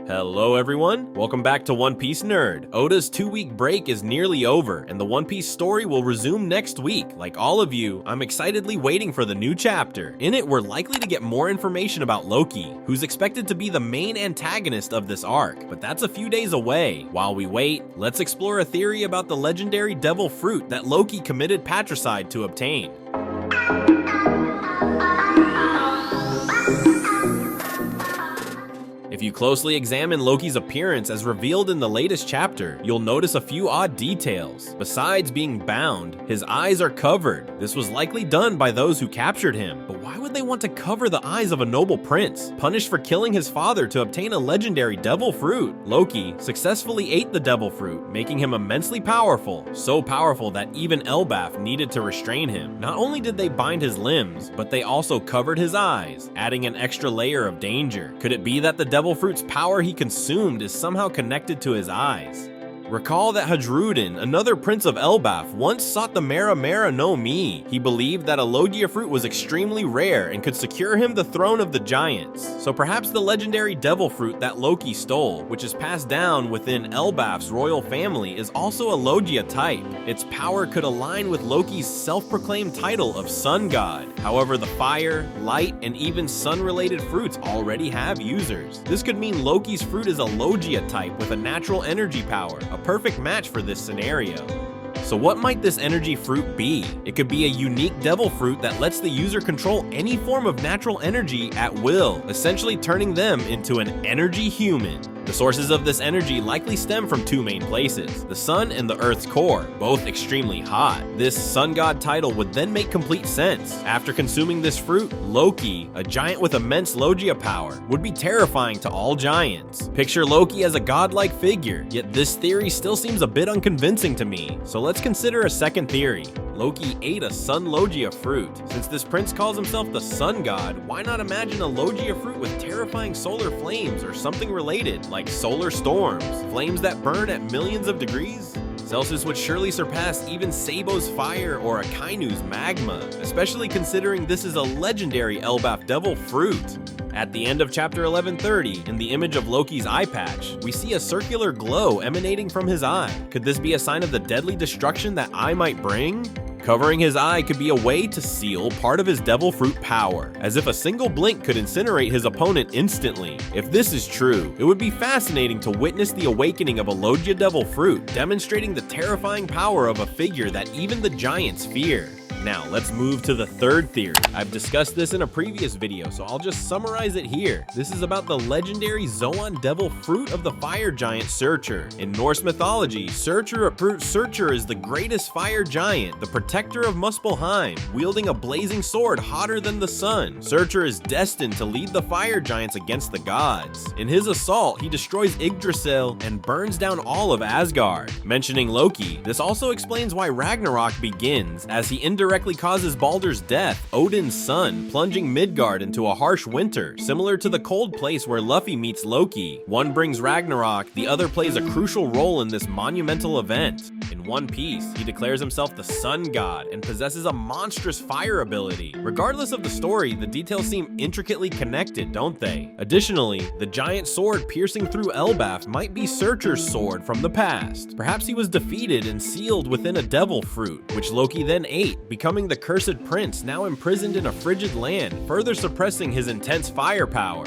Hello everyone, welcome back to One Piece Nerd. Oda's 2-week break is nearly over, and the One Piece story will resume next week. Like all of you, I'm excitedly waiting for the new chapter. In it, we're likely to get more information about Loki, who's expected to be the main antagonist of this arc, but that's a few days away. While we wait, let's explore a theory about the legendary devil fruit that Loki committed patricide to obtain. If you closely examine Loki's appearance as revealed in the latest chapter, you'll notice a few odd details. Besides being bound, his eyes are covered. This was likely done by those who captured him, but why would they want to cover the eyes of a noble prince, punished for killing his father to obtain a legendary devil fruit? Loki successfully ate the devil fruit, making him immensely powerful, so powerful that even Elbaph needed to restrain him. Not only did they bind his limbs, but they also covered his eyes, adding an extra layer of danger. Could it be that the devil fruit's power he consumed is somehow connected to his eyes? Recall that Hadrudin, another prince of Elbaph, once sought the Mera Mera no Mi. He believed that a Logia fruit was extremely rare and could secure him the throne of the giants. So perhaps the legendary devil fruit that Loki stole, which is passed down within Elbaph's royal family, is also a Logia type. Its power could align with Loki's self-proclaimed title of Sun God. However, the fire, light, and even sun-related fruits already have users. This could mean Loki's fruit is a Logia type with a natural energy power, a perfect match for this scenario. So what might this energy fruit be? It could be a unique devil fruit that lets the user control any form of natural energy at will, essentially turning them into an energy human. The sources of this energy likely stem from two main places, the sun and the earth's core, both extremely hot. This sun god title would then make complete sense. After consuming this fruit, Loki, a giant with immense Logia power, would be terrifying to all giants. Picture Loki as a godlike figure, yet this theory still seems a bit unconvincing to me. So let's consider a second theory. Loki ate a sun Logia fruit. Since this prince calls himself the sun god, why not imagine a Logia fruit with terrifying solar flames or something related, like solar storms, flames that burn at millions of degrees? Celsius would surely surpass even Sabo's fire or Akainu's magma, especially considering this is a legendary Elbaph devil fruit. At the end of chapter 1130, in the image of Loki's eye patch, we see a circular glow emanating from his eye. Could this be a sign of the deadly destruction that eye might bring? Covering his eye could be a way to seal part of his devil fruit power, as if a single blink could incinerate his opponent instantly. If this is true, it would be fascinating to witness the awakening of a Logia devil fruit, demonstrating the terrifying power of a figure that even the giants fear. Now, let's move to the third theory. I've discussed this in a previous video, so I'll just summarize it here. This is about the legendary Zoan devil fruit of the fire giant Surtur. In Norse mythology, Surtur is the greatest fire giant, the protector of Muspelheim, wielding a blazing sword hotter than the sun. Surtur is destined to lead the fire giants against the gods. In his assault, he destroys Yggdrasil and burns down all of Asgard. Mentioning Loki, this also explains why Ragnarok begins, as he indirectly causes Baldur's death, Odin's son, plunging Midgard into a harsh winter, similar to the cold place where Luffy meets Loki. One brings Ragnarok, the other plays a crucial role in this monumental event. In One Piece, he declares himself the Sun God and possesses a monstrous fire ability. Regardless of the story, the details seem intricately connected, don't they? Additionally, the giant sword piercing through Elbaph might be Surtur's sword from the past. Perhaps he was defeated and sealed within a devil fruit, which Loki then ate, becoming the cursed prince now imprisoned in a frigid land, further suppressing his intense firepower.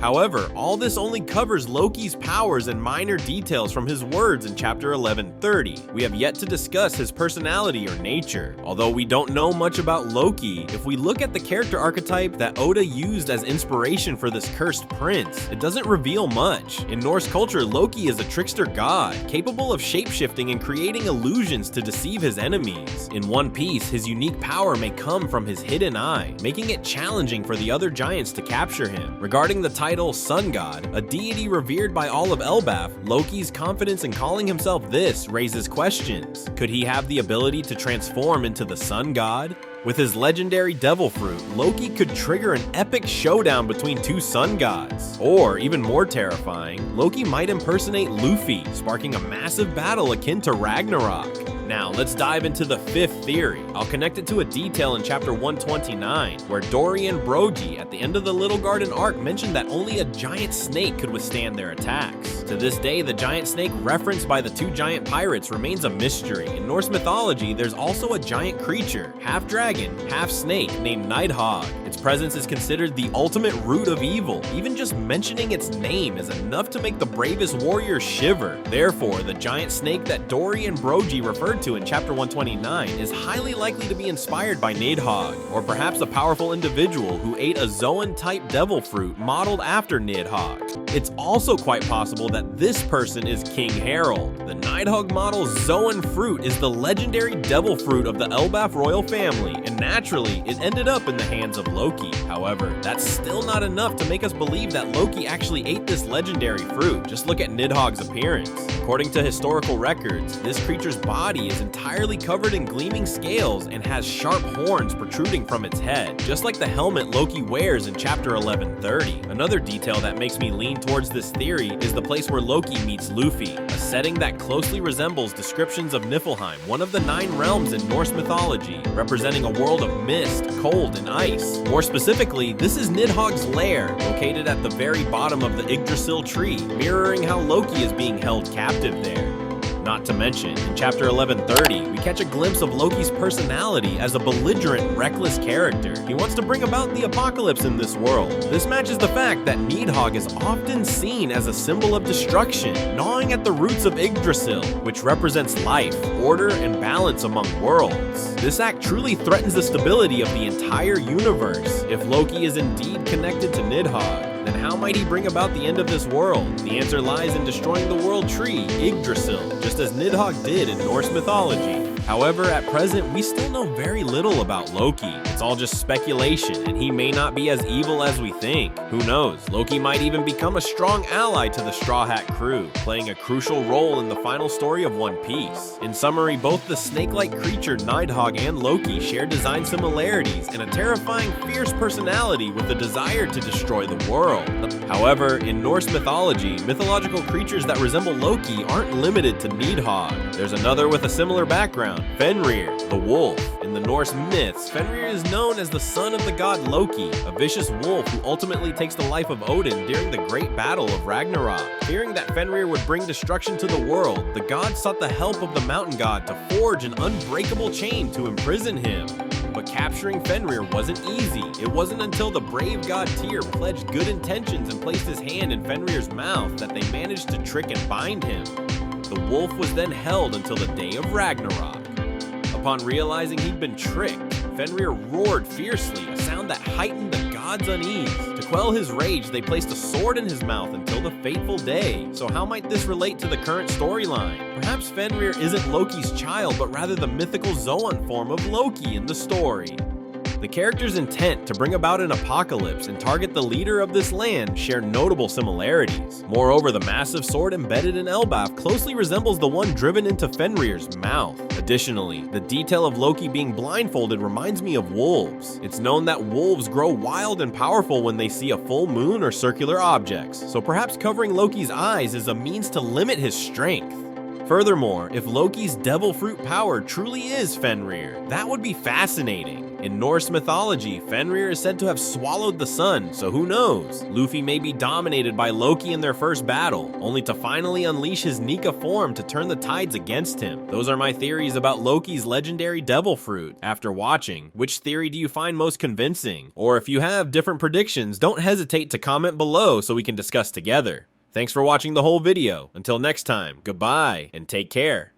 However, all this only covers Loki's powers and minor details from his words in chapter 1130. We have yet to discuss his personality or nature. Although we don't know much about Loki, if we look at the character archetype that Oda used as inspiration for this cursed prince, it doesn't reveal much. In Norse culture, Loki is a trickster god, capable of shapeshifting and creating illusions to deceive his enemies. In One Piece, his unique power may come from his hidden eye, making it challenging for the other giants to capture him. Regarding the title Sun God, a deity revered by all of Elbaph, Loki's confidence in calling himself this raises questions. Could he have the ability to transform into the Sun God? With his legendary devil fruit, Loki could trigger an epic showdown between two sun gods. Or, even more terrifying, Loki might impersonate Luffy, sparking a massive battle akin to Ragnarok. Now, let's dive into the fifth theory. I'll connect it to a detail in chapter 129, where Dory and Brogy at the end of the Little Garden arc mentioned that only a giant snake could withstand their attacks. To this day, the giant snake referenced by the two giant pirates remains a mystery. In Norse mythology, there's also a giant creature, half dragon, half snake, named Nidhogg. Its presence is considered the ultimate root of evil. Even just mentioning its name is enough to make the bravest warrior shiver. Therefore, the giant snake that Dory and Brogy referred to in chapter 129 is highly likely to be inspired by Nidhogg, or perhaps a powerful individual who ate a Zoan-type devil fruit modeled after Nidhogg. It's also quite possible that this person is King Harold. The Nidhogg model Zoan fruit is the legendary devil fruit of the Elbaph royal family, and naturally, it ended up in the hands of Loki. However, that's still not enough to make us believe that Loki actually ate this legendary fruit. Just look at Nidhogg's appearance. According to historical records, this creature's body is entirely covered in gleaming scales and has sharp horns protruding from its head, just like the helmet Loki wears in chapter 1130. Another detail that makes me lean towards this theory is the place where Loki meets Luffy, a setting that closely resembles descriptions of Niflheim, one of the 9 realms in Norse mythology, representing a world of mist, cold, and ice. More specifically, this is Nidhogg's lair, located at the very bottom of the Yggdrasil tree, mirroring how Loki is being held captive there. Not to mention, in chapter 1130, we catch a glimpse of Loki's personality as a belligerent, reckless character. He wants to bring about the apocalypse in this world. This matches the fact that Nidhogg is often seen as a symbol of destruction, gnawing at the roots of Yggdrasil, which represents life, order, and balance among worlds. This act truly threatens the stability of the entire universe. If Loki is indeed connected to Nidhogg, then how might he bring about the end of this world? The answer lies in destroying the world tree, Yggdrasil, just as Nidhogg did in Norse mythology. However, at present, we still know very little about Loki. It's all just speculation, and he may not be as evil as we think. Who knows? Loki might even become a strong ally to the Straw Hat crew, playing a crucial role in the final story of One Piece. In summary, both the snake-like creature Nidhogg and Loki share design similarities and a terrifying, fierce personality with a desire to destroy the world. However, in Norse mythology, mythological creatures that resemble Loki aren't limited to Nidhogg. There's another with a similar background, Fenrir, the wolf. In the Norse myths, Fenrir is known as the son of the god Loki, a vicious wolf who ultimately takes the life of Odin during the great battle of Ragnarok. Fearing that Fenrir would bring destruction to the world, the gods sought the help of the mountain god to forge an unbreakable chain to imprison him. But capturing Fenrir wasn't easy. It wasn't until the brave god Tyr pledged good intentions and placed his hand in Fenrir's mouth that they managed to trick and bind him. The wolf was then held until the day of Ragnarok. Upon realizing he'd been tricked, Fenrir roared fiercely, a sound that heightened the god's unease. To quell his rage, they placed a sword in his mouth until the fateful day. So how might this relate to the current storyline? Perhaps Fenrir isn't Loki's child, but rather the mythical Zoan form of Loki in the story. The character's intent to bring about an apocalypse and target the leader of this land share notable similarities. Moreover, the massive sword embedded in Elbaph closely resembles the one driven into Fenrir's mouth. Additionally, the detail of Loki being blindfolded reminds me of wolves. It's known that wolves grow wild and powerful when they see a full moon or circular objects, so perhaps covering Loki's eyes is a means to limit his strength. Furthermore, if Loki's devil fruit power truly is Fenrir, that would be fascinating. In Norse mythology, Fenrir is said to have swallowed the sun, so who knows? Luffy may be dominated by Loki in their first battle, only to finally unleash his Nika form to turn the tides against him. Those are my theories about Loki's legendary devil fruit. After watching, which theory do you find most convincing? Or if you have different predictions, don't hesitate to comment below so we can discuss together. Thanks for watching the whole video. Until next time, goodbye and take care.